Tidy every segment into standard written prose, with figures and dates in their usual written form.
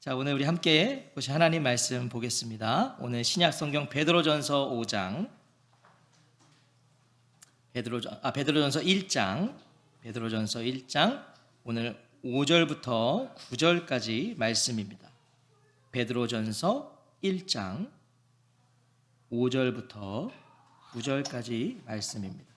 자, 오늘 우리 함께 보신 하나님 말씀 보겠습니다. 오늘 신약 성경 베드로전서 5장, 베드로전서 1장, 오늘 5절부터 9절까지 말씀입니다. 베드로전서 1장 5절부터 9절까지 말씀입니다.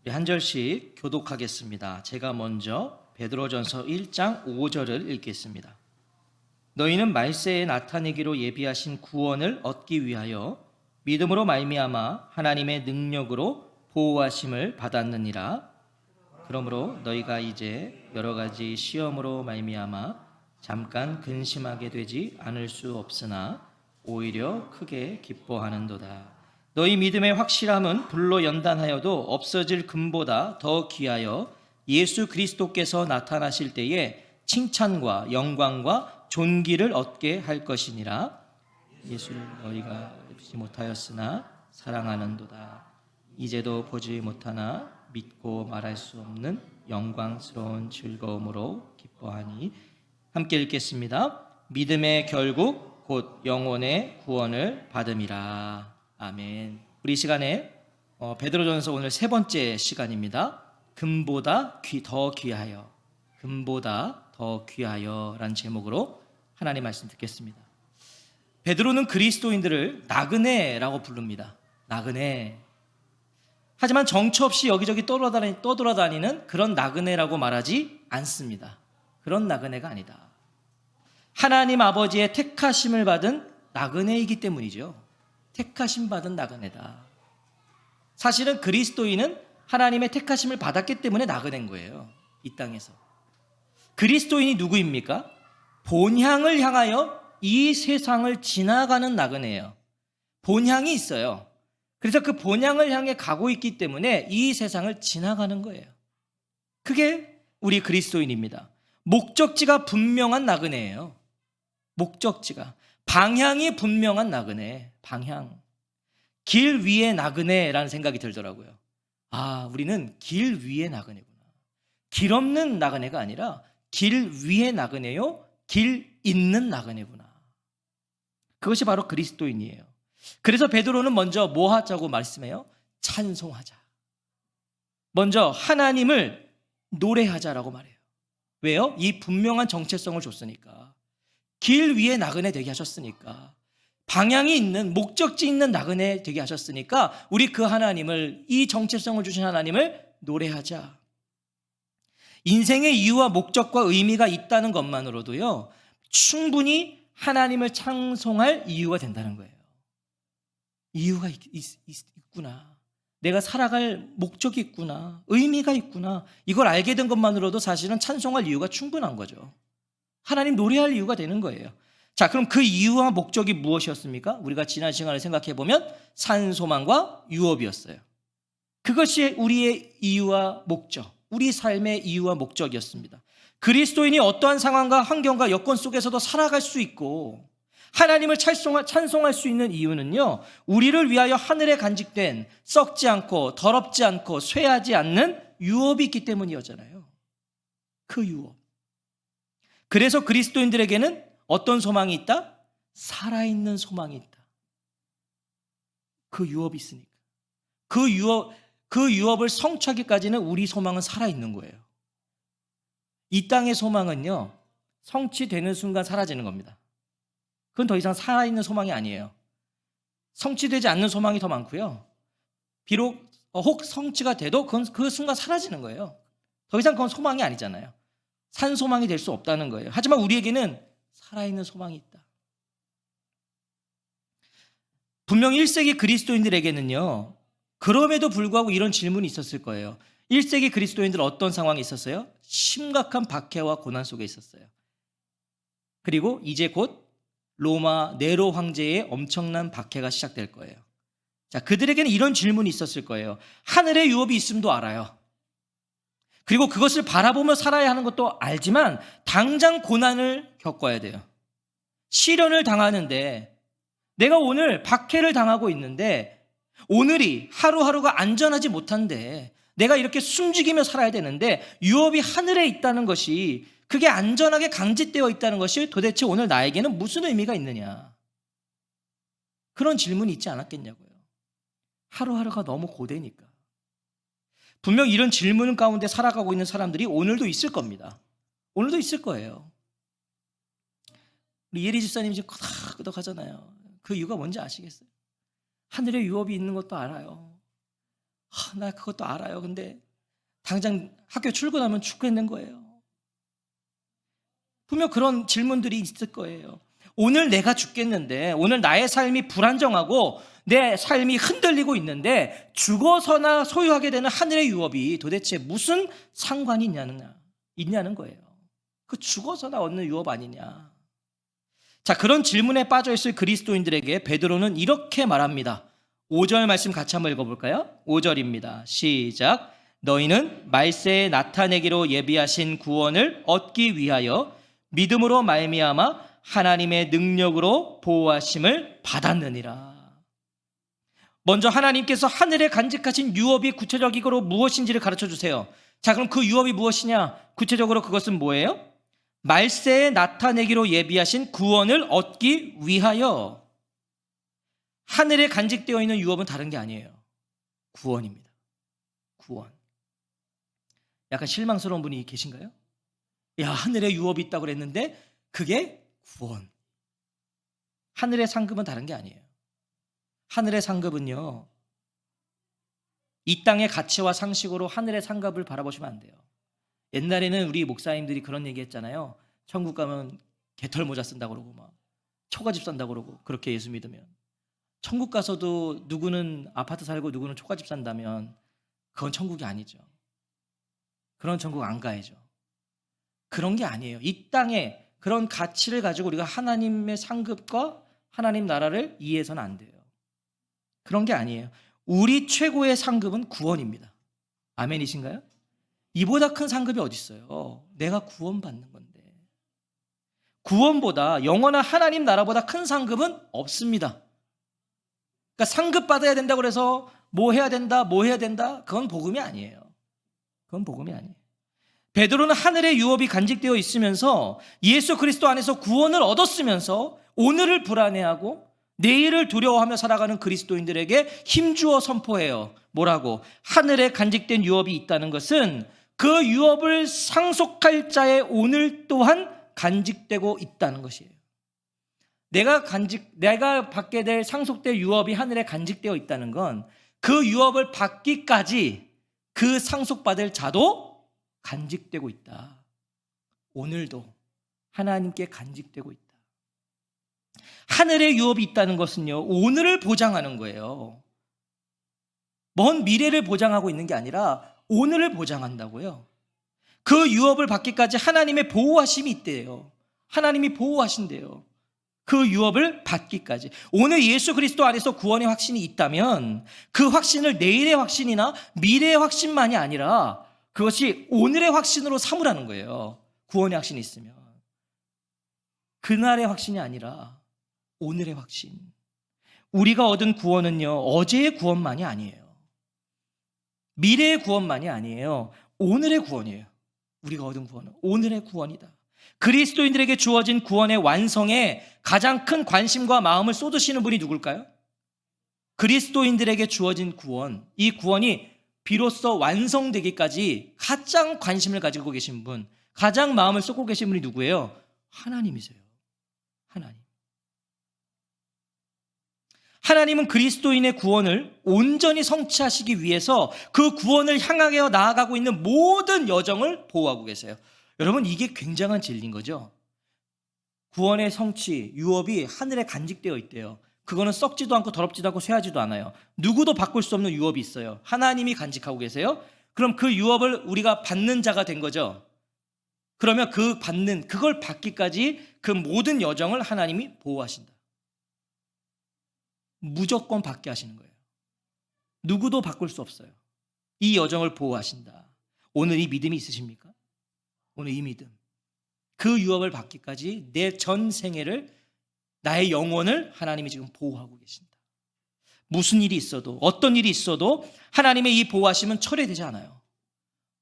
한 절씩 교독하겠습니다. 제가 먼저 베드로전서 1장 5절을 읽겠습니다. 너희는 말세에 나타내기로 예비하신 구원을 얻기 위하여 믿음으로 말미암아 하나님의 능력으로 보호하심을 받았느니라. 그러므로 너희가 이제 여러 가지 시험으로 말미암아 잠깐 근심하게 되지 않을 수 없으나 오히려 크게 기뻐하는도다. 너희 믿음의 확실함은 불로 연단하여도 없어질 금보다 더 귀하여 예수 그리스도께서 나타나실 때에 칭찬과 영광과 존귀를 얻게 할 것이니라. 예수를 너희가 뵙지 못하였으나 사랑하는도다. 이제도 보지 못하나 믿고 말할 수 없는 영광스러운 즐거움으로 기뻐하니. 함께 읽겠습니다. 믿음의 결국 곧 영혼의 구원을 받음이라. 아멘. 우리 이 시간에 베드로전서 오늘 세 번째 시간입니다. 금보다 더 귀하여, 금보다 더 귀하여 라는 제목으로 하나님 말씀 듣겠습니다. 베드로는 그리스도인들을 나그네라고 부릅니다. 나그네. 하지만 정처 없이 여기저기 떠돌아다니는 그런 나그네라고 말하지 않습니다. 그런 나그네가 아니다. 하나님 아버지의 택하심을 받은 나그네이기 때문이죠. 택하심 받은 나그네다. 사실은 그리스도인은 하나님의 택하심을 받았기 때문에 나그네인 거예요. 이 땅에서. 그리스도인이 누구입니까? 본향을 향하여 이 세상을 지나가는 나그네예요. 본향이 있어요. 그래서 그 본향을 향해 가고 있기 때문에 이 세상을 지나가는 거예요. 그게 우리 그리스도인입니다. 목적지가 분명한 나그네예요. 목적지가. 방향이 분명한 나그네. 방향. 길 위의 나그네라는 생각이 들더라고요. 아, 우리는 길 위의 나그네구나. 길 없는 나그네가 아니라 길 위의 나그네요. 길 있는 나그네구나. 그것이 바로 그리스도인이에요. 그래서 베드로는 먼저 뭐 하자고 말씀해요? 찬송하자. 먼저 하나님을 노래하자라고 말해요. 왜요? 이 분명한 정체성을 줬으니까. 길 위에 나그네 되게 하셨으니까. 방향이 있는, 목적지 있는 나그네 되게 하셨으니까 우리 그 하나님을, 이 정체성을 주신 하나님을 노래하자. 인생의 이유와 목적과 의미가 있다는 것만으로도요, 충분히 하나님을 찬송할 이유가 된다는 거예요. 이유가 있구나. 내가 살아갈 목적이 있구나. 의미가 있구나. 이걸 알게 된 것만으로도 사실은 찬송할 이유가 충분한 거죠. 하나님 노래할 이유가 되는 거예요. 자, 그럼 그 이유와 목적이 무엇이었습니까? 우리가 지난 시간에 생각해 보면 산소망과 유업이었어요. 그것이 우리의 이유와 목적, 우리 삶의 이유와 목적이었습니다. 그리스도인이 어떠한 상황과 환경과 여건 속에서도 살아갈 수 있고 하나님을 찬송할 수 있는 이유는요, 우리를 위하여 하늘에 간직된 썩지 않고 더럽지 않고 쇠하지 않는 유업이 있기 때문이었잖아요. 그 유업. 그래서 그리스도인들에게는 어떤 소망이 있다? 살아있는 소망이 있다. 그 유업이 있으니까. 그 유업을 성취하기까지는 우리 소망은 살아있는 거예요. 이 땅의 소망은요, 성취되는 순간 사라지는 겁니다. 그건 더 이상 살아있는 소망이 아니에요. 성취되지 않는 소망이 더 많고요. 비록 혹 성취가 돼도 그건 그 순간 사라지는 거예요. 더 이상 그건 소망이 아니잖아요. 산 소망이 될 수 없다는 거예요. 하지만 우리에게는 살아있는 소망이 있다. 분명히 1세기 그리스도인들에게는요, 그럼에도 불구하고 이런 질문이 있었을 거예요. 1세기 그리스도인들은 어떤 상황이 있었어요? 심각한 박해와 고난 속에 있었어요. 그리고 이제 곧 로마 네로 황제의 엄청난 박해가 시작될 거예요. 자, 그들에게는 이런 질문이 있었을 거예요. 하늘의 유업이 있음도 알아요. 그리고 그것을 바라보며 살아야 하는 것도 알지만 당장 고난을 겪어야 돼요. 시련을 당하는데 내가 오늘 박해를 당하고 있는데 오늘이 하루하루가 안전하지 못한데 내가 이렇게 숨죽이며 살아야 되는데 유업이 하늘에 있다는 것이 그게 안전하게 강짓되어 있다는 것이 도대체 오늘 나에게는 무슨 의미가 있느냐? 그런 질문이 있지 않았겠냐고요. 하루하루가 너무 고되니까. 분명 이런 질문 가운데 살아가고 있는 사람들이 오늘도 있을 겁니다. 오늘도 있을 거예요. 우리 예리 집사님이 지금 끄덕끄덕 하잖아요. 그 이유가 뭔지 아시겠어요? 하늘에 유업이 있는 것도 알아요. 나 그것도 알아요. 근데 당장 학교 출근하면 죽겠는 거예요. 분명 그런 질문들이 있을 거예요. 오늘 내가 죽겠는데, 오늘 나의 삶이 불안정하고 내 삶이 흔들리고 있는데 죽어서나 소유하게 되는 하늘의 유업이 도대체 무슨 상관이 있냐는 거예요. 그 죽어서나 얻는 유업 아니냐. 자, 그런 질문에 빠져있을 그리스도인들에게 베드로는 이렇게 말합니다. 5절 말씀 같이 한번 읽어볼까요? 5절입니다. 시작. 너희는 말세에 나타내기로 예비하신 구원을 얻기 위하여 믿음으로 말미암아 하나님의 능력으로 보호하심을 받았느니라. 먼저 하나님께서 하늘에 간직하신 유업이 구체적으로 무엇인지를 가르쳐 주세요. 자, 그럼 그 유업이 무엇이냐? 구체적으로 그것은 뭐예요? 말세에 나타내기로 예비하신 구원을 얻기 위하여. 하늘에 간직되어 있는 유업은 다른 게 아니에요. 구원입니다. 구원. 약간 실망스러운 분이 계신가요? 야, 하늘에 유업이 있다고 그랬는데 그게 구원. 하늘의 상급은 다른 게 아니에요. 하늘의 상급은요, 이 땅의 가치와 상식으로 하늘의 상급을 바라보시면 안 돼요. 옛날에는 우리 목사님들이 그런 얘기 했잖아요. 천국 가면 개털 모자 쓴다고 그러고 막 초가집 산다고 그러고, 그렇게 예수 믿으면. 천국 가서도 누구는 아파트 살고 누구는 초가집 산다면 그건 천국이 아니죠. 그런 천국 안 가야죠. 그런 게 아니에요. 이 땅에 그런 가치를 가지고 우리가 하나님의 상급과 하나님 나라를 이해해서는 안 돼요. 그런 게 아니에요. 우리 최고의 상급은 구원입니다. 아멘이신가요? 이보다 큰 상급이 어디 있어요? 내가 구원받는 건데. 구원보다, 영원한 하나님 나라보다 큰 상급은 없습니다. 그러니까 상급 받아야 된다고 해서 뭐 해야 된다, 그건 복음이 아니에요. 그건 복음이 아니에요. 베드로는 하늘의 유업이 간직되어 있으면서 예수 그리스도 안에서 구원을 얻었으면서 오늘을 불안해하고 내일을 두려워하며 살아가는 그리스도인들에게 힘주어 선포해요. 뭐라고? 하늘에 간직된 유업이 있다는 것은 그 유업을 상속할 자의 오늘 또한 간직되고 있다는 것이에요. 내가 받게 될 상속될 유업이 하늘에 간직되어 있다는 건 그 유업을 받기까지 그 상속받을 자도 간직되고 있다. 오늘도 하나님께 간직되고 있다. 하늘의 유업이 있다는 것은요, 오늘을 보장하는 거예요. 먼 미래를 보장하고 있는 게 아니라 오늘을 보장한다고요. 그 유업을 받기까지 하나님의 보호하심이 있대요. 하나님이 보호하신대요. 그 유업을 받기까지. 오늘 예수 그리스도 안에서 구원의 확신이 있다면 그 확신을 내일의 확신이나 미래의 확신만이 아니라 그것이 오늘의 확신으로 삼으라는 거예요. 구원의 확신이 있으면. 그날의 확신이 아니라 오늘의 확신. 우리가 얻은 구원은요, 어제의 구원만이 아니에요. 미래의 구원만이 아니에요. 오늘의 구원이에요. 우리가 얻은 구원은 오늘의 구원이다. 그리스도인들에게 주어진 구원의 완성에 가장 큰 관심과 마음을 쏟으시는 분이 누굴까요? 그리스도인들에게 주어진 구원, 이 구원이 비로소 완성되기까지 가장 관심을 가지고 계신 분, 가장 마음을 쏟고 계신 분이 누구예요? 하나님이세요. 하나님. 하나님은 그리스도인의 구원을 온전히 성취하시기 위해서 그 구원을 향하여 나아가고 있는 모든 여정을 보호하고 계세요. 여러분, 이게 굉장한 진리인 거죠. 구원의 성취, 유업이 하늘에 간직되어 있대요. 그거는 썩지도 않고 더럽지도 않고 쇠하지도 않아요. 누구도 바꿀 수 없는 유업이 있어요. 하나님이 간직하고 계세요. 그럼 그 유업을 우리가 받는 자가 된 거죠. 그러면 그걸 받기까지 그 모든 여정을 하나님이 보호하신다. 무조건 받게 하시는 거예요. 누구도 바꿀 수 없어요. 이 여정을 보호하신다. 오늘 이 믿음이 있으십니까? 오늘 이 믿음. 그 유업을 받기까지 내 전 생애를 나의 영혼을 하나님이 지금 보호하고 계신다. 무슨 일이 있어도, 어떤 일이 있어도 하나님의 이 보호하심은 철회되지 않아요.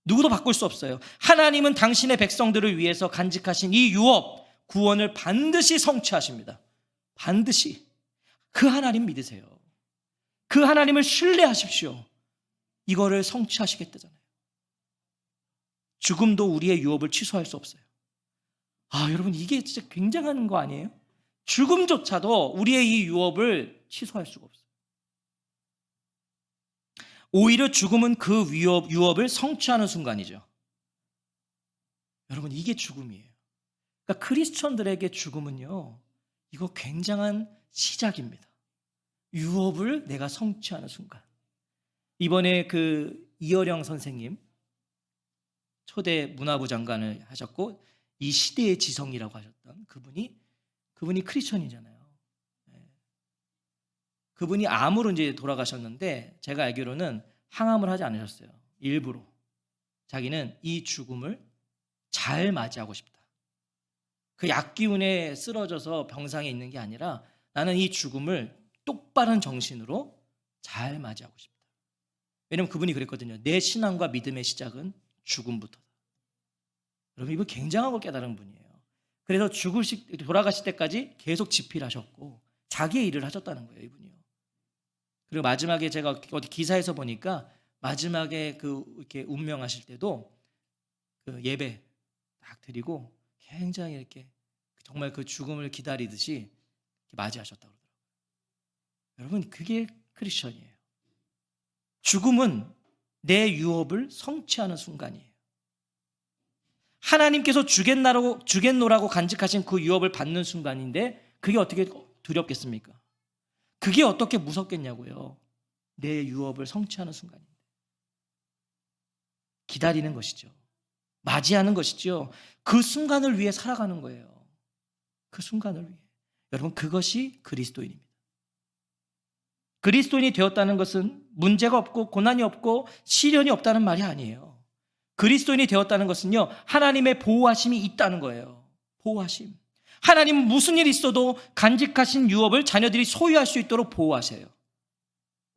누구도 바꿀 수 없어요. 하나님은 당신의 백성들을 위해서 간직하신 이 유업, 구원을 반드시 성취하십니다. 반드시. 그 하나님 믿으세요. 그 하나님을 신뢰하십시오. 이거를 성취하시겠다잖아요. 죽음도 우리의 유업을 취소할 수 없어요. 여러분, 이게 진짜 굉장한 거 아니에요? 죽음조차도 우리의 이 유업을 취소할 수가 없어요. 오히려 죽음은 그 유업을 성취하는 순간이죠. 여러분, 이게 죽음이에요. 그러니까 크리스천들에게 죽음은요, 이거 굉장한 시작입니다. 유업을 내가 성취하는 순간. 이번에 그 이어령 선생님, 초대 문화부 장관을 하셨고 이 시대의 지성이라고 하셨던 그분이 크리스천이잖아요. 그분이 암으로 이제 돌아가셨는데 제가 알기로는 항암을 하지 않으셨어요. 일부러. 자기는 이 죽음을 잘 맞이하고 싶다. 그 약기운에 쓰러져서 병상에 있는 게 아니라 나는 이 죽음을 똑바른 정신으로 잘 맞이하고 싶다. 왜냐면 그분이 그랬거든요. 내 신앙과 믿음의 시작은 죽음부터다. 여러분, 이분 굉장한 걸 깨달은 분이에요. 그래서 돌아가실 때까지 계속 집필하셨고 자기의 일을 하셨다는 거예요, 이분이요. 그리고 마지막에 제가 어디 기사에서 보니까 마지막에 이렇게 운명하실 때도 그 예배 딱 드리고 굉장히 이렇게 정말 그 죽음을 기다리듯이 이렇게 맞이하셨다고 그러더라고요. 여러분, 그게 크리스천이에요. 죽음은 내 유업을 성취하는 순간이에요. 하나님께서 주겠노라고 간직하신 그 유업을 받는 순간인데 그게 어떻게 두렵겠습니까? 그게 어떻게 무섭겠냐고요. 내 유업을 성취하는 순간입니다. 기다리는 것이죠. 맞이하는 것이죠. 그 순간을 위해 살아가는 거예요. 그 순간을 위해. 여러분, 그것이 그리스도인입니다. 그리스도인이 되었다는 것은 문제가 없고 고난이 없고 시련이 없다는 말이 아니에요. 그리스도인이 되었다는 것은요, 하나님의 보호하심이 있다는 거예요. 보호하심. 하나님은 무슨 일이 있어도 간직하신 유업을 자녀들이 소유할 수 있도록 보호하세요.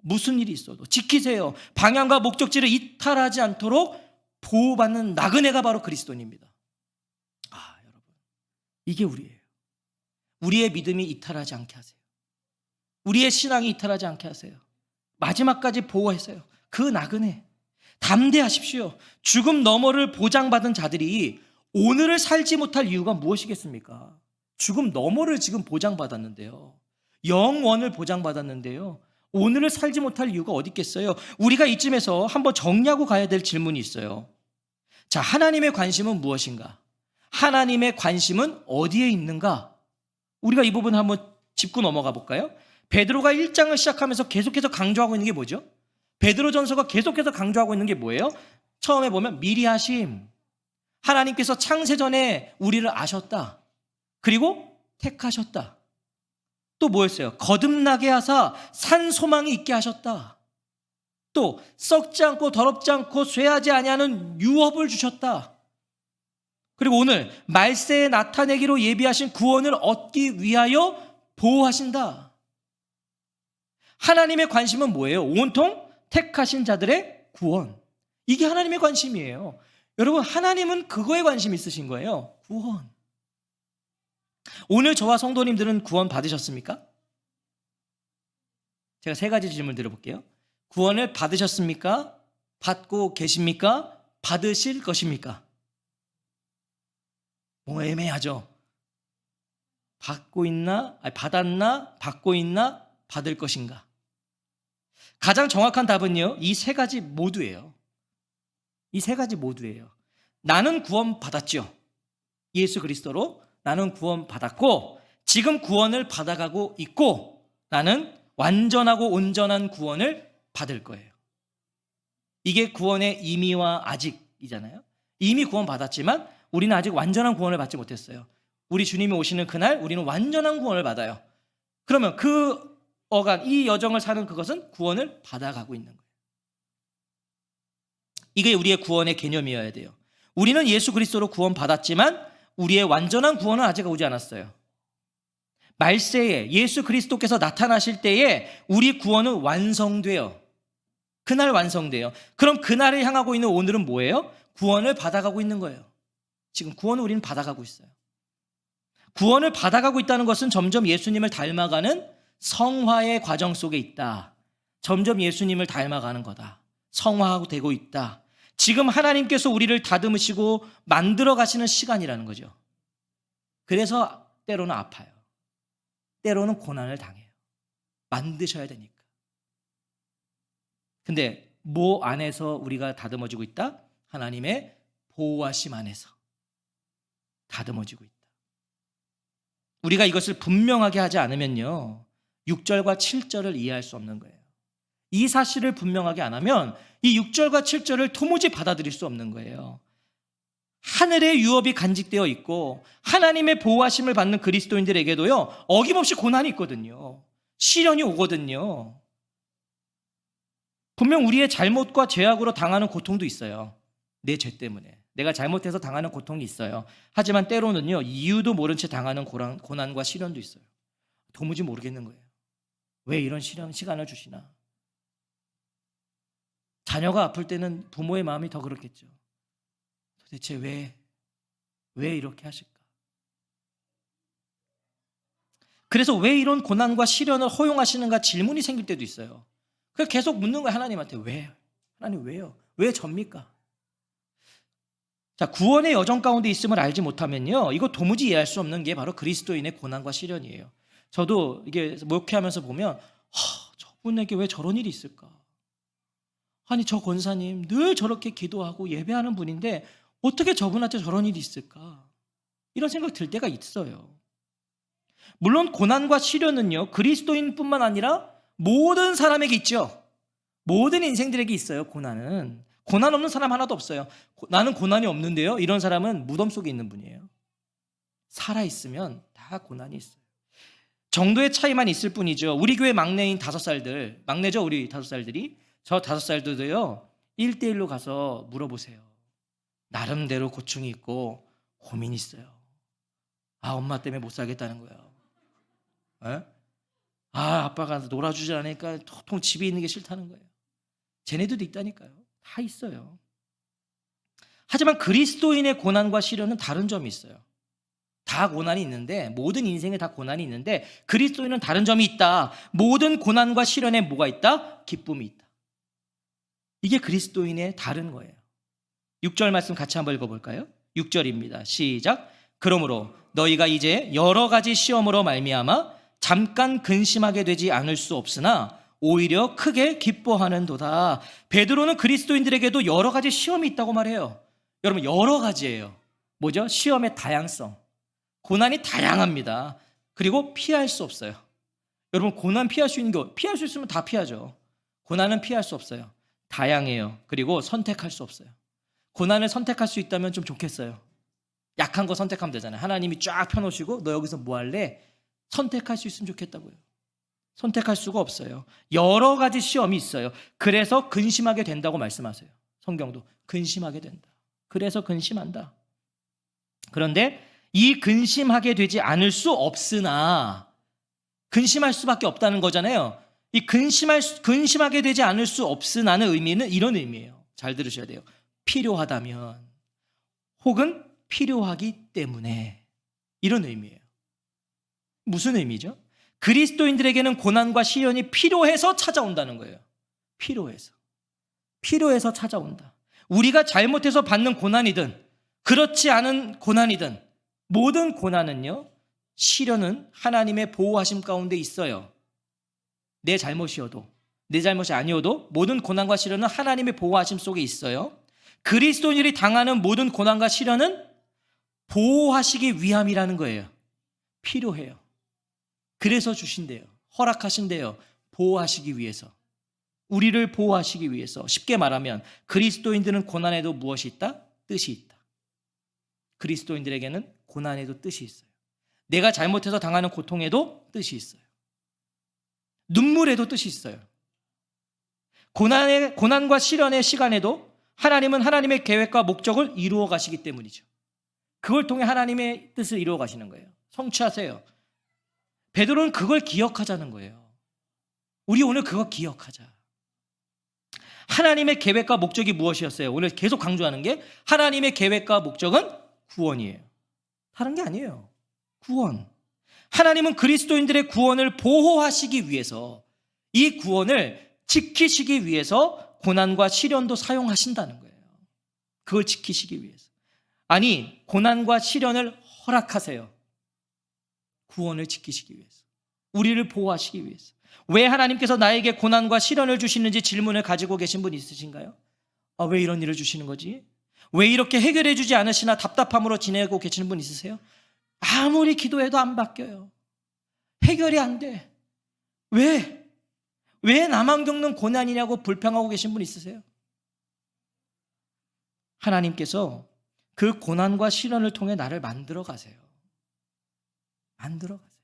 무슨 일이 있어도 지키세요. 방향과 목적지를 이탈하지 않도록 보호받는 나그네가 바로 그리스도인입니다. 여러분, 이게 우리예요. 우리의 믿음이 이탈하지 않게 하세요. 우리의 신앙이 이탈하지 않게 하세요. 마지막까지 보호하세요. 그 나그네 담대하십시오. 죽음 너머를 보장받은 자들이 오늘을 살지 못할 이유가 무엇이겠습니까? 죽음 너머를 지금 보장받았는데요. 영원을 보장받았는데요. 오늘을 살지 못할 이유가 어디 있겠어요? 우리가 이쯤에서 한번 정리하고 가야 될 질문이 있어요. 자, 하나님의 관심은 무엇인가? 하나님의 관심은 어디에 있는가? 우리가 이 부분 한번 짚고 넘어가 볼까요? 베드로가 1장을 시작하면서 계속해서 강조하고 있는 게 뭐죠? 베드로전서가 계속해서 강조하고 있는 게 뭐예요? 처음에 보면 미리 하심. 하나님께서 창세전에 우리를 아셨다. 그리고 택하셨다. 또 뭐였어요? 거듭나게 하사 산 소망이 있게 하셨다. 또 썩지 않고 더럽지 않고 쇠하지 아니하는 유업을 주셨다. 그리고 오늘 말세에 나타내기로 예비하신 구원을 얻기 위하여 보호하신다. 하나님의 관심은 뭐예요? 온통 택하신 자들의 구원. 이게 하나님의 관심이에요. 여러분, 하나님은 그거에 관심 있으신 거예요. 구원. 오늘 저와 성도님들은 구원 받으셨습니까? 제가 3가지 질문을 드려볼게요. 구원을 받으셨습니까? 받고 계십니까? 받으실 것입니까? 애매하죠. 받았나? 받고 있나? 받을 것인가? 가장 정확한 답은요, 이 3가지 모두예요. 이 3가지 모두예요. 나는 구원 받았죠. 예수 그리스도로 나는 구원 받았고 지금 구원을 받아가고 있고 나는 완전하고 온전한 구원을 받을 거예요. 이게 구원의 이미와 아직이잖아요. 이미 구원 받았지만 우리는 아직 완전한 구원을 받지 못했어요. 우리 주님이 오시는 그날 우리는 완전한 구원을 받아요. 그러면 그 이 여정을 사는 그것은 구원을 받아가고 있는 거예요. 이게 우리의 구원의 개념이어야 돼요. 우리는 예수 그리스도로 구원 받았지만 우리의 완전한 구원은 아직 오지 않았어요. 말세에 예수 그리스도께서 나타나실 때에 우리 구원은 완성돼요. 그날 완성돼요. 그럼 그날을 향하고 있는 오늘은 뭐예요? 구원을 받아가고 있는 거예요. 지금 구원을 우리는 받아가고 있어요. 구원을 받아가고 있다는 것은 점점 예수님을 닮아가는 성화의 과정 속에 있다. 점점 예수님을 닮아가는 거다. 성화하고 되고 있다. 지금 하나님께서 우리를 다듬으시고 만들어 가시는 시간이라는 거죠. 그래서 때로는 아파요. 때로는 고난을 당해요. 만드셔야 되니까. 근데 뭐 안에서 우리가 다듬어지고 있다? 하나님의 보호하심 안에서 다듬어지고 있다. 우리가 이것을 분명하게 하지 않으면요, 6절과 7절을 이해할 수 없는 거예요. 이 사실을 분명하게 안 하면 이 6절과 7절을 도무지 받아들일 수 없는 거예요. 하늘의 유업이 간직되어 있고 하나님의 보호하심을 받는 그리스도인들에게도요, 어김없이 고난이 있거든요. 시련이 오거든요. 분명 우리의 잘못과 죄악으로 당하는 고통도 있어요. 내 죄 때문에 내가 잘못해서 당하는 고통이 있어요. 하지만 때로는요, 이유도 모른 채 당하는 고난과 시련도 있어요. 도무지 모르겠는 거예요. 왜 이런 시간을 주시나? 자녀가 아플 때는 부모의 마음이 더 그렇겠죠. 도대체 왜 이렇게 하실까? 그래서 왜 이런 고난과 시련을 허용하시는가 질문이 생길 때도 있어요. 그래서 계속 묻는 거예요. 하나님한테. 왜? 하나님 왜요? 왜 접니까? 자, 구원의 여정 가운데 있음을 알지 못하면요, 이거 도무지 이해할 수 없는 게 바로 그리스도인의 고난과 시련이에요. 저도 이게 목회하면서 보면 저분에게 왜 저런 일이 있을까? 아니, 저 권사님 늘 저렇게 기도하고 예배하는 분인데 어떻게 저분한테 저런 일이 있을까? 이런 생각 들 때가 있어요. 물론 고난과 시련은요, 그리스도인뿐만 아니라 모든 사람에게 있죠. 모든 인생들에게 있어요. 고난 없는 사람 하나도 없어요. 나는 고난이 없는데요, 이런 사람은 무덤 속에 있는 분이에요. 살아있으면 다 고난이 있어요. 정도의 차이만 있을 뿐이죠. 우리 교회 막내인 5살들, 막내죠, 우리 5살들이. 저 5살들도요, 1대1로 가서 물어보세요. 나름대로 고충이 있고 고민이 있어요. 엄마 때문에 못 살겠다는 거예요. 에? 아빠가 놀아주지 않으니까 도통 집에 있는 게 싫다는 거예요. 쟤네들도 있다니까요. 다 있어요. 하지만 그리스도인의 고난과 시련은 다른 점이 있어요. 다 고난이 있는데, 모든 인생에 다 고난이 있는데, 그리스도인은 다른 점이 있다. 모든 고난과 시련에 뭐가 있다? 기쁨이 있다. 이게 그리스도인의 다른 거예요. 6절 말씀 같이 한번 읽어볼까요? 6절입니다. 시작. 그러므로 너희가 이제 여러 가지 시험으로 말미암아 잠깐 근심하게 되지 않을 수 없으나 오히려 크게 기뻐하는도다. 베드로는 그리스도인들에게도 여러 가지 시험이 있다고 말해요. 여러분, 여러 가지예요. 뭐죠? 시험의 다양성. 고난이 다양합니다. 그리고 피할 수 없어요. 여러분, 고난 피할 수 있는 거, 피할 수 있으면 다 피하죠. 고난은 피할 수 없어요. 다양해요. 그리고 선택할 수 없어요. 고난을 선택할 수 있다면 좀 좋겠어요. 약한 거 선택하면 되잖아요. 하나님이 쫙 펴놓으시고 너 여기서 뭐 할래? 선택할 수 있으면 좋겠다고요. 선택할 수가 없어요. 여러 가지 시험이 있어요. 그래서 근심하게 된다고 말씀하세요. 성경도 근심하게 된다. 그래서 근심한다. 그런데 이 근심하게 되지 않을 수 없으나, 근심할 수밖에 없다는 거잖아요. 이 근심하게 되지 않을 수 없으나는 의미는 이런 의미예요. 잘 들으셔야 돼요. 필요하다면, 혹은 필요하기 때문에, 이런 의미예요. 무슨 의미죠? 그리스도인들에게는 고난과 시련이 필요해서 찾아온다는 거예요. 필요해서 찾아온다. 우리가 잘못해서 받는 고난이든 그렇지 않은 고난이든 모든 고난은요, 시련은 하나님의 보호하심 가운데 있어요. 내 잘못이어도, 내 잘못이 아니어도 모든 고난과 시련은 하나님의 보호하심 속에 있어요. 그리스도인들이 당하는 모든 고난과 시련은 보호하시기 위함이라는 거예요. 필요해요. 그래서 주신대요. 허락하신대요. 보호하시기 위해서. 우리를 보호하시기 위해서. 쉽게 말하면 그리스도인들은 고난에도 무엇이 있다? 뜻이 있다. 그리스도인들에게는 고난에도 뜻이 있어요. 내가 잘못해서 당하는 고통에도 뜻이 있어요. 눈물에도 뜻이 있어요. 고난과 시련의 시간에도 하나님은 하나님의 계획과 목적을 이루어 가시기 때문이죠. 그걸 통해 하나님의 뜻을 이루어 가시는 거예요. 성취하세요. 베드로는 그걸 기억하자는 거예요. 우리 오늘 그거 기억하자. 하나님의 계획과 목적이 무엇이었어요? 오늘 계속 강조하는 게 하나님의 계획과 목적은 구원이에요. 다른 게 아니에요. 구원. 하나님은 그리스도인들의 구원을 보호하시기 위해서, 이 구원을 지키시기 위해서 고난과 시련도 사용하신다는 거예요. 그걸 지키시기 위해서. 아니, 고난과 시련을 허락하세요. 구원을 지키시기 위해서, 우리를 보호하시기 위해서. 왜 하나님께서 나에게 고난과 시련을 주시는지 질문을 가지고 계신 분 있으신가요? 왜 이런 일을 주시는 거지? 왜 이렇게 해결해 주지 않으시나 답답함으로 지내고 계시는 분 있으세요? 아무리 기도해도 안 바뀌어요. 해결이 안 돼. 왜? 왜 나만 겪는 고난이냐고 불평하고 계신 분 있으세요? 하나님께서 그 고난과 시련을 통해 나를 만들어 가세요. 만들어 가세요.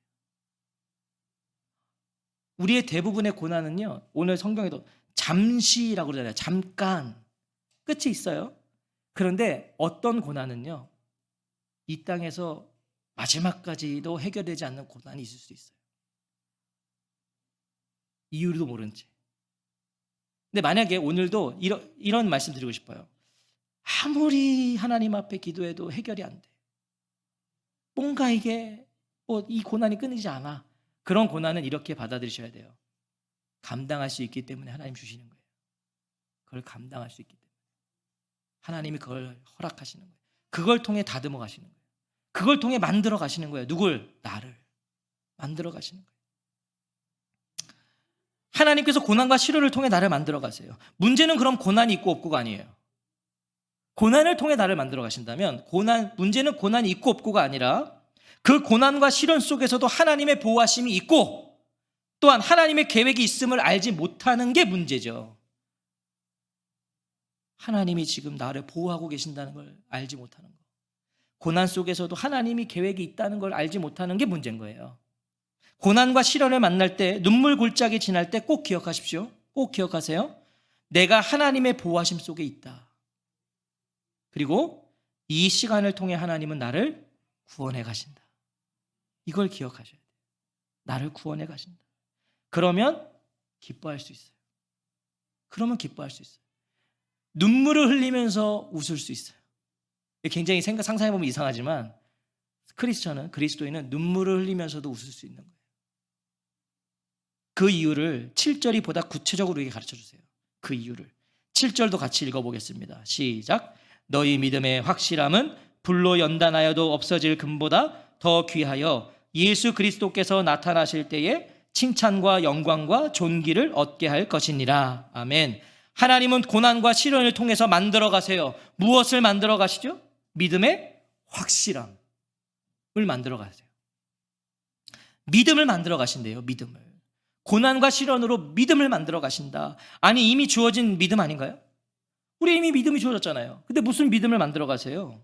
우리의 대부분의 고난은요, 오늘 성경에도 잠시라고 그러잖아요. 잠깐. 끝이 있어요. 그런데 어떤 고난은요, 이 땅에서 마지막까지도 해결되지 않는 고난이 있을 수 있어요. 이유도 모른 채. 근데 만약에 오늘도 이런 말씀 드리고 싶어요. 아무리 하나님 앞에 기도해도 해결이 안 돼. 뭔가 이게 이 고난이 끊이지 않아. 그런 고난은 이렇게 받아들이셔야 돼요. 감당할 수 있기 때문에 하나님 주시는 거예요. 그걸 감당할 수 있기 때문에 하나님이 그걸 허락하시는 거예요. 그걸 통해 다듬어 가시는 거예요. 그걸 통해 만들어 가시는 거예요. 누굴? 나를 만들어 가시는 거예요. 하나님께서 고난과 시련을 통해 나를 만들어 가세요. 문제는 그럼 고난이 있고 없고가 아니에요. 고난을 통해 나를 만들어 가신다면 문제는 고난이 있고 없고가 아니라 그 고난과 시련 속에서도 하나님의 보호하심이 있고 또한 하나님의 계획이 있음을 알지 못하는 게 문제죠. 하나님이 지금 나를 보호하고 계신다는 걸 알지 못하는 거. 고난 속에서도 하나님이 계획이 있다는 걸 알지 못하는 게 문제인 거예요. 고난과 시련을 만날 때, 눈물 골짜기 지날 때 꼭 기억하십시오. 꼭 기억하세요. 내가 하나님의 보호하심 속에 있다. 그리고 이 시간을 통해 하나님은 나를 구원해 가신다. 이걸 기억하셔야 돼요. 나를 구원해 가신다. 그러면 기뻐할 수 있어요. 그러면 기뻐할 수 있어요. 눈물을 흘리면서 웃을 수 있어요. 굉장히 상상해보면 이상하지만 그리스도인은 눈물을 흘리면서도 웃을 수 있는 거예요. 그 이유를 7절이 보다 구체적으로 우리에게 가르쳐주세요. 그 이유를 7절도 같이 읽어보겠습니다. 시작. 너희 믿음의 확실함은 불로 연단하여도 없어질 금보다 더 귀하여 예수 그리스도께서 나타나실 때에 칭찬과 영광과 존귀를 얻게 할 것이니라. 아멘. 하나님은 고난과 시련을 통해서 만들어 가세요. 무엇을 만들어 가시죠? 믿음의 확실함을 만들어 가세요. 믿음을 만들어 가신대요. 믿음을. 고난과 시련으로 믿음을 만들어 가신다. 아니, 이미 주어진 믿음 아닌가요? 우리 이미 믿음이 주어졌잖아요. 근데 무슨 믿음을 만들어 가세요?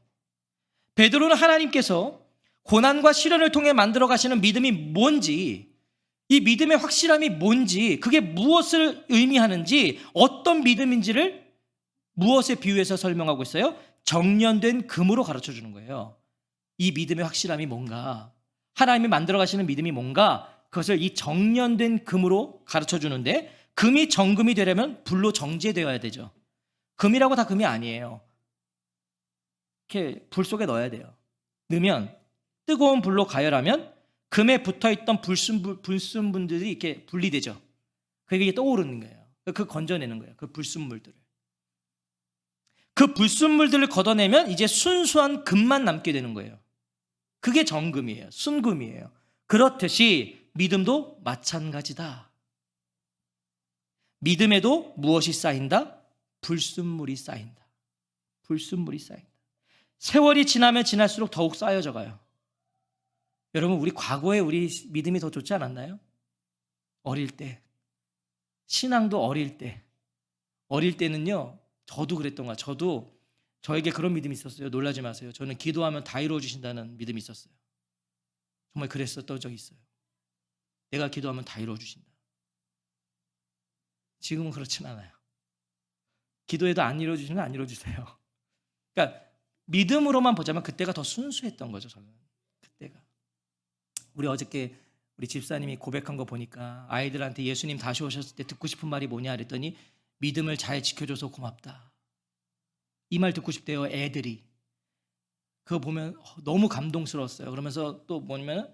베드로는 하나님께서 고난과 시련을 통해 만들어 가시는 믿음이 뭔지, 이 믿음의 확실함이 뭔지, 그게 무엇을 의미하는지, 어떤 믿음인지를 무엇에 비유해서 설명하고 있어요? 정련된 금으로 가르쳐 주는 거예요. 이 믿음의 확실함이 뭔가, 하나님이 만들어 가시는 믿음이 뭔가, 그것을 이 정련된 금으로 가르쳐 주는데, 금이 정금이 되려면 불로 정제되어야 되죠. 금이라고 다 금이 아니에요. 이렇게 불 속에 넣어야 돼요. 넣으면 뜨거운 불로 가열하면 금에 붙어있던 불순물들이 이렇게 분리되죠. 그게 떠오르는 거예요. 그 건져내는 거예요. 그 불순물들을. 그 불순물들을 걷어내면 이제 순수한 금만 남게 되는 거예요. 그게 정금이에요. 순금이에요. 그렇듯이 믿음도 마찬가지다. 믿음에도 무엇이 쌓인다? 불순물이 쌓인다. 불순물이 쌓인다. 세월이 지나면 지날수록 더욱 쌓여져 가요. 여러분, 우리 과거에 우리 믿음이 더 좋지 않았나요? 어릴 때, 신앙도 어릴 때는요, 저도 그랬던 거야. 저에게 그런 믿음이 있었어요. 놀라지 마세요. 저는 기도하면 다 이루어 주신다는 믿음이 있었어요. 정말 그랬었던 적이 있어요. 내가 기도하면 다 이루어 주신다. 지금은 그렇진 않아요. 기도해도 안 이루어 주시면 안 이루어 주세요. 그러니까 믿음으로만 보자면 그때가 더 순수했던 거죠. 저는 그때가. 우리 어저께 우리 집사님이 고백한 거 보니까 아이들한테 예수님 다시 오셨을 때 듣고 싶은 말이 뭐냐 그랬더니 믿음을 잘 지켜줘서 고맙다. 이 말 듣고 싶대요, 애들이. 그거 보면 너무 감동스러웠어요. 그러면서 또 뭐냐면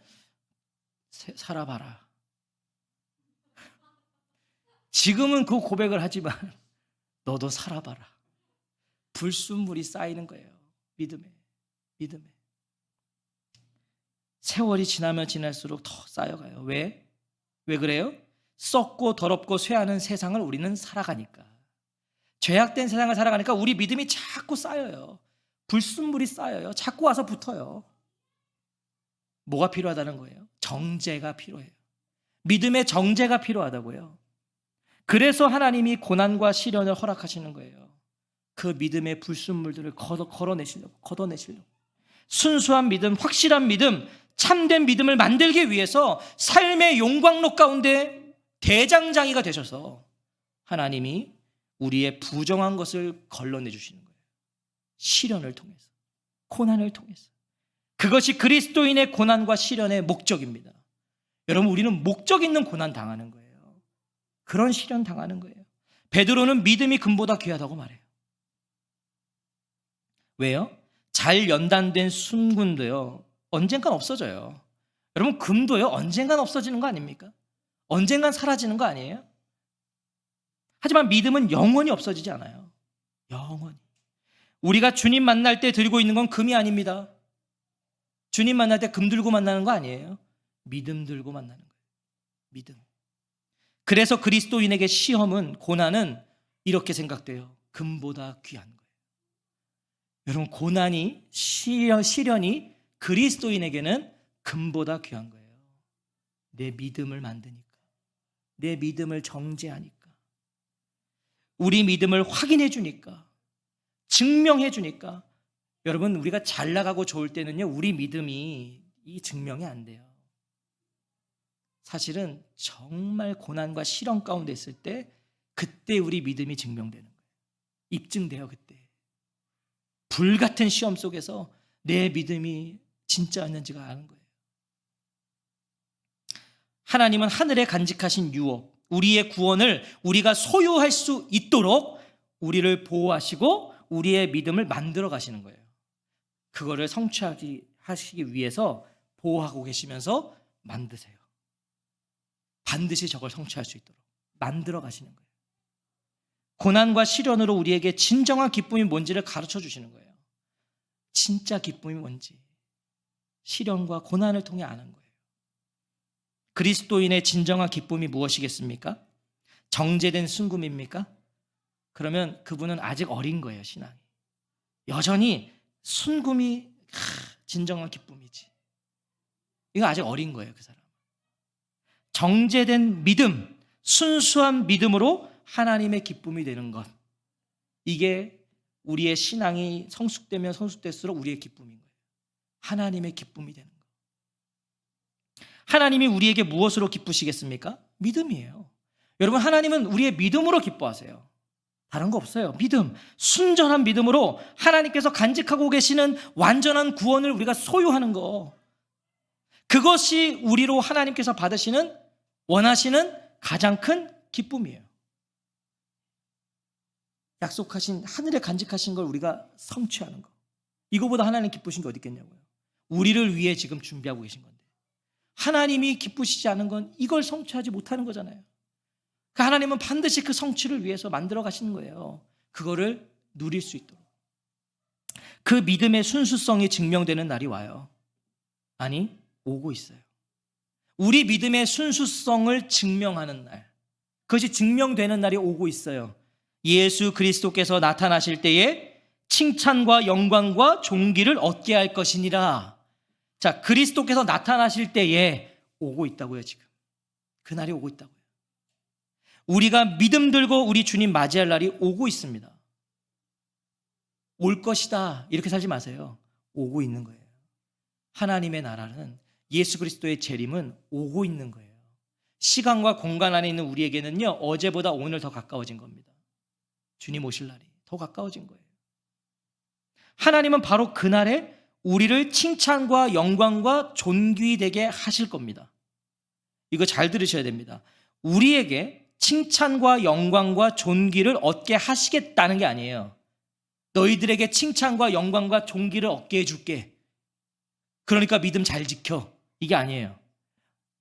살아봐라. 지금은 그 고백을 하지만 너도 살아봐라. 불순물이 쌓이는 거예요. 믿음에. 세월이 지나면 지날수록 더 쌓여가요. 왜? 왜 그래요? 썩고 더럽고 쇠하는 세상을 우리는 살아가니까. 죄악된 세상을 살아가니까 우리 믿음이 자꾸 쌓여요. 불순물이 쌓여요. 자꾸 와서 붙어요. 뭐가 필요하다는 거예요? 정제가 필요해요. 믿음의 정제가 필요하다고요. 그래서 하나님이 고난과 시련을 허락하시는 거예요. 그 믿음의 불순물들을 걷어내시려고. 순수한 믿음, 확실한 믿음, 참된 믿음을 만들기 위해서 삶의 용광로 가운데 대장장이가 되셔서 하나님이 우리의 부정한 것을 걸러내 주시는 거예요. 시련을 통해서, 고난을 통해서. 그것이 그리스도인의 고난과 시련의 목적입니다. 여러분, 우리는 목적 있는 고난 당하는 거예요. 그런 시련 당하는 거예요. 베드로는 믿음이 금보다 귀하다고 말해요. 왜요? 잘 연단된 순금도요, 언젠간 없어져요. 여러분, 금도요, 언젠간 없어지는 거 아닙니까? 언젠간 사라지는 거 아니에요? 하지만 믿음은 영원히 없어지지 않아요. 영원히. 우리가 주님 만날 때 들고 있는 건 금이 아닙니다. 주님 만날 때 금 들고 만나는 거 아니에요. 믿음 들고 만나는 거예요. 믿음. 그래서 그리스도인에게 시험은, 고난은 이렇게 생각돼요. 금보다 귀한 거예요. 여러분, 고난이, 시련이 그리스도인에게는 금보다 귀한 거예요. 내 믿음을 만드니까, 내 믿음을 정죄하니까, 우리 믿음을 확인해 주니까, 증명해 주니까. 여러분, 우리가 잘 나가고 좋을 때는요, 우리 믿음이 이 증명이 안 돼요. 사실은 정말 고난과 시련 가운데 있을 때 그때 우리 믿음이 증명되는 거예요. 입증돼요. 그때 불같은 시험 속에서 내 믿음이 진짜였는지가 아는 거예요. 하나님은 하늘에 간직하신 유업, 우리의 구원을 우리가 소유할 수 있도록 우리를 보호하시고 우리의 믿음을 만들어 가시는 거예요. 그거를 성취하시기 위해서 보호하고 계시면서 만드세요. 반드시 저걸 성취할 수 있도록 만들어 가시는 거예요. 고난과 시련으로 우리에게 진정한 기쁨이 뭔지를 가르쳐 주시는 거예요. 진짜 기쁨이 뭔지 시련과 고난을 통해 아는 거예요. 그리스도인의 진정한 기쁨이 무엇이겠습니까? 정제된 순금입니까? 그러면 그분은 아직 어린 거예요. 신앙이 여전히 순금이 진정한 기쁨이지. 이거 아직 어린 거예요. 그 사람 정제된 믿음, 순수한 믿음으로 하나님의 기쁨이 되는 것, 이게 우리의 신앙이 성숙되면 성숙될수록 우리의 기쁨인 거예요. 하나님의 기쁨이 되는 것. 하나님이 우리에게 무엇으로 기쁘시겠습니까? 믿음이에요. 여러분, 하나님은 우리의 믿음으로 기뻐하세요. 다른 거 없어요. 믿음, 순전한 믿음으로 하나님께서 간직하고 계시는 완전한 구원을 우리가 소유하는 거, 그것이 우리로 하나님께서 받으시는, 원하시는 가장 큰 기쁨이에요. 약속하신, 하늘에 간직하신 걸 우리가 성취하는 거, 이거보다 하나님 기쁘신 게 어디 있겠냐고요. 우리를 위해 지금 준비하고 계신 건데, 하나님이 기쁘시지 않은 건 이걸 성취하지 못하는 거잖아요. 그 하나님은 반드시 그 성취를 위해서 만들어 가시는 거예요. 그거를 누릴 수 있도록. 그 믿음의 순수성이 증명되는 날이 와요. 아니, 오고 있어요. 우리 믿음의 순수성을 증명하는 날, 그것이 증명되는 날이 오고 있어요. 예수 그리스도께서 나타나실 때에 칭찬과 영광과 존귀를 얻게 할 것이니라. 자, 그리스도께서 나타나실 때에 오고 있다고요. 지금 그 날이 오고 있다고요. 우리가 믿음 들고 우리 주님 맞이할 날이 오고 있습니다. 올 것이다 이렇게 살지 마세요. 오고 있는 거예요. 하나님의 나라는, 예수 그리스도의 재림은 오고 있는 거예요. 시간과 공간 안에 있는 우리에게는요, 어제보다 오늘 더 가까워진 겁니다. 주님 오실 날이 더 가까워진 거예요. 하나님은 바로 그날에 우리를 칭찬과 영광과 존귀되게 하실 겁니다. 이거 잘 들으셔야 됩니다. 우리에게 칭찬과 영광과 존귀를 얻게 하시겠다는 게 아니에요. 너희들에게 칭찬과 영광과 존귀를 얻게 해줄게. 그러니까 믿음 잘 지켜. 이게 아니에요.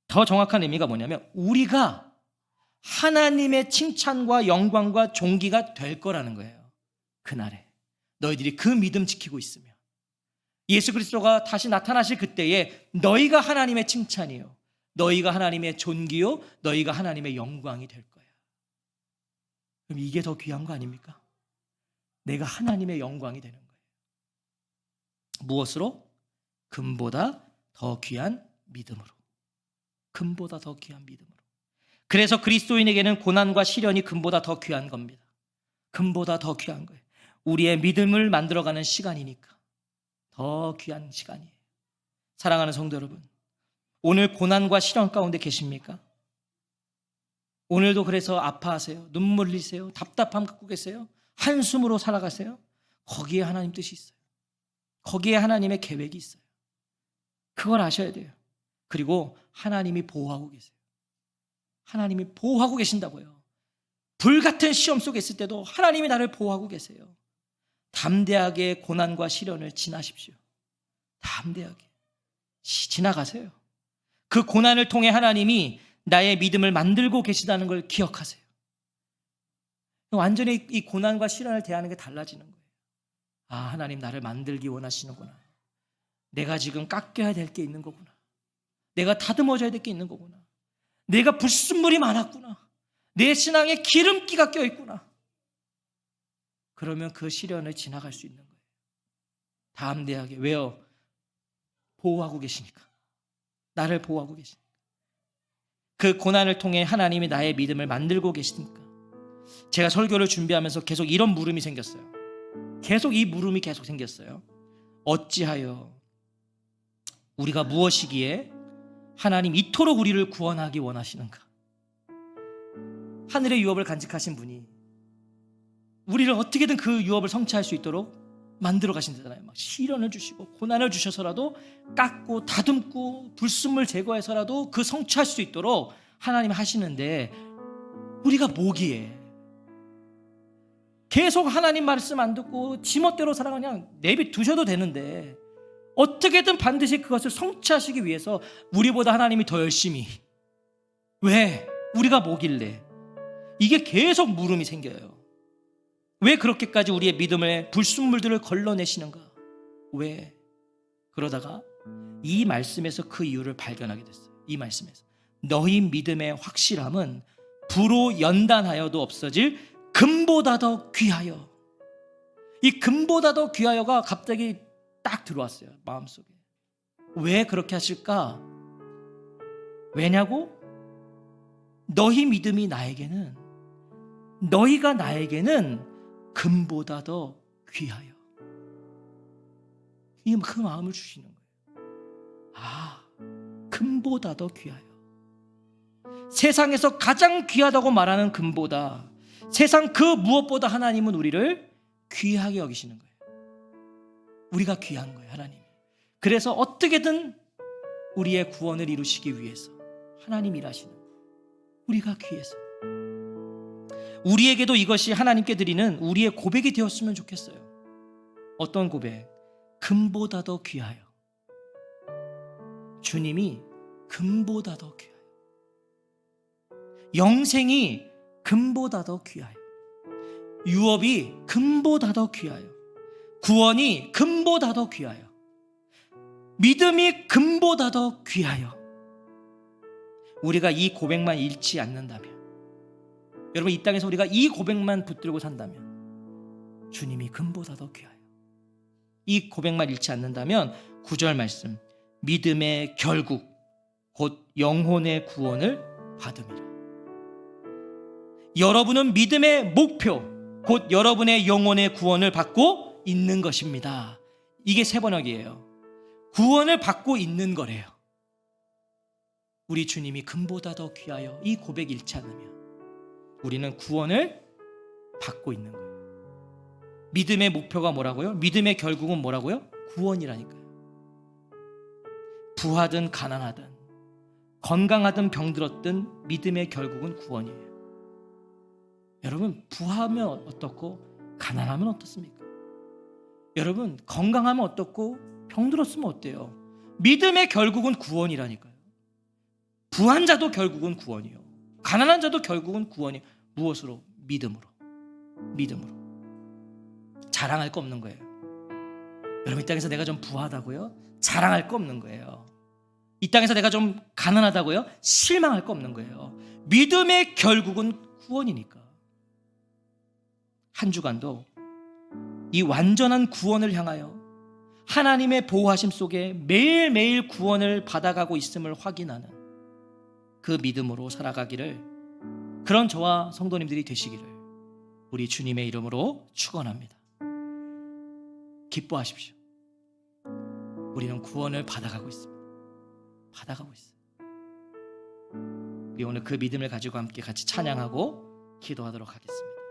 더 정확한 의미가 뭐냐면 우리가 하나님의 칭찬과 영광과 존귀가 될 거라는 거예요. 그날에 너희들이 그 믿음 지키고 있으면 예수 그리스도가 다시 나타나실 그때에 너희가 하나님의 칭찬이요, 너희가 하나님의 존귀요, 너희가 하나님의 영광이 될 거야. 그럼 이게 더 귀한 거 아닙니까? 내가 하나님의 영광이 되는 거예요. 무엇으로? 금보다 더 귀한 믿음으로. 금보다 더 귀한 믿음으로. 그래서 그리스도인에게는 고난과 시련이 금보다 더 귀한 겁니다. 금보다 더 귀한 거예요. 우리의 믿음을 만들어가는 시간이니까 더 귀한 시간이에요. 사랑하는 성도 여러분, 오늘 고난과 시련 가운데 계십니까? 오늘도 그래서 아파하세요? 눈물 흘리세요? 답답함 갖고 계세요? 한숨으로 살아가세요? 거기에 하나님 뜻이 있어요. 거기에 하나님의 계획이 있어요. 그걸 아셔야 돼요. 그리고 하나님이 보호하고 계세요. 하나님이 보호하고 계신다고요. 불같은 시험 속에 있을 때도 하나님이 나를 보호하고 계세요. 담대하게 고난과 시련을 지나십시오. 담대하게 지나가세요. 그 고난을 통해 하나님이 나의 믿음을 만들고 계시다는 걸 기억하세요. 완전히 이 고난과 시련을 대하는 게 달라지는 거예요. 아, 하나님 나를 만들기 원하시는구나. 내가 지금 깎여야 될 게 있는 거구나. 내가 다듬어져야 될 게 있는 거구나. 내가 불순물이 많았구나. 내 신앙에 기름기가 껴있구나. 그러면 그 시련을 지나갈 수 있는 거예요. 담대하게. 왜요? 보호하고 계시니까. 나를 보호하고 계시니까. 그 고난을 통해 하나님이 나의 믿음을 만들고 계시니까. 제가 설교를 준비하면서 계속 이런 물음이 생겼어요. 계속 이 물음이 계속 생겼어요. 어찌하여 우리가 무엇이기에 하나님 이토록 우리를 구원하기 원하시는가? 하늘의 유업을 간직하신 분이 우리를 어떻게든 그 유업을 성취할 수 있도록 만들어 가신다잖아요. 막 시련을 주시고 고난을 주셔서라도 깎고 다듬고 불순물 제거해서라도 그 성취할 수 있도록 하나님 하시는데 우리가 뭐기에 계속 하나님 말씀 안 듣고 지멋대로 살아 그냥 내비 두셔도 되는데 어떻게든 반드시 그것을 성취하시기 위해서 우리보다 하나님이 더 열심히. 왜? 우리가 뭐길래? 이게 계속 물음이 생겨요. 왜 그렇게까지 우리의 믿음의 불순물들을 걸러내시는가? 왜? 그러다가 이 말씀에서 그 이유를 발견하게 됐어요. 이 말씀에서 너희 믿음의 확실함은 부로 연단하여도 없어질 금보다 더 귀하여. 이 금보다 더 귀하여가 갑자기 딱 들어왔어요. 마음속에. 왜 그렇게 하실까? 왜냐고? 너희 믿음이 나에게는, 너희가 나에게는 금보다 더 귀하여. 그 마음을 주시는 거예요. 아, 금보다 더 귀하여. 세상에서 가장 귀하다고 말하는 금보다, 세상 그 무엇보다 하나님은 우리를 귀하게 여기시는 거예요. 우리가 귀한 거예요, 하나님. 그래서 어떻게든 우리의 구원을 이루시기 위해서 하나님 일하시는 거예요. 우리가 귀해서. 우리에게도 이것이 하나님께 드리는 우리의 고백이 되었으면 좋겠어요. 어떤 고백? 금보다 더 귀하여. 주님이 금보다 더 귀하여. 영생이 금보다 더 귀하여. 유업이 금보다 더 귀하여. 구원이 금보다 더 귀하여. 믿음이 금보다 더 귀하여. 우리가 이 고백만 잃지 않는다면, 여러분 이 땅에서 우리가 이 고백만 붙들고 산다면 주님이 금보다 더 귀하여. 이 고백만 잃지 않는다면 9절 말씀, 믿음의 결국 곧 영혼의 구원을 받음이라. 여러분은 믿음의 목표 곧 여러분의 영혼의 구원을 받고 있는 것입니다. 이게 세 번역이에요. 구원을 받고 있는 거래요. 우리 주님이 금보다 더 귀하여. 이 고백 잃지 않으면 우리는 구원을 받고 있는 거예요. 믿음의 목표가 뭐라고요? 믿음의 결국은 뭐라고요? 구원이라니까요. 부하든 가난하든 건강하든 병들었든 믿음의 결국은 구원이에요. 여러분, 부하면 어떻고 가난하면 어떻습니까? 여러분, 건강하면 어떻고 병들었으면 어때요? 믿음의 결국은 구원이라니까요. 부한 자도 결국은 구원이요, 가난한 자도 결국은 구원이요. 무엇으로? 믿음으로. 믿음으로. 자랑할 거 없는 거예요. 여러분, 이 땅에서 내가 좀 부하다고요? 자랑할 거 없는 거예요. 이 땅에서 내가 좀 가난하다고요? 실망할 거 없는 거예요. 믿음의 결국은 구원이니까. 한 주간도 이 완전한 구원을 향하여 하나님의 보호하심 속에 매일매일 구원을 받아가고 있음을 확인하는 그 믿음으로 살아가기를, 그런 저와 성도님들이 되시기를 우리 주님의 이름으로 축원합니다. 기뻐하십시오. 우리는 구원을 받아가고 있습니다. 받아가고 있어요. 우리 오늘 그 믿음을 가지고 함께 같이 찬양하고 기도하도록 하겠습니다.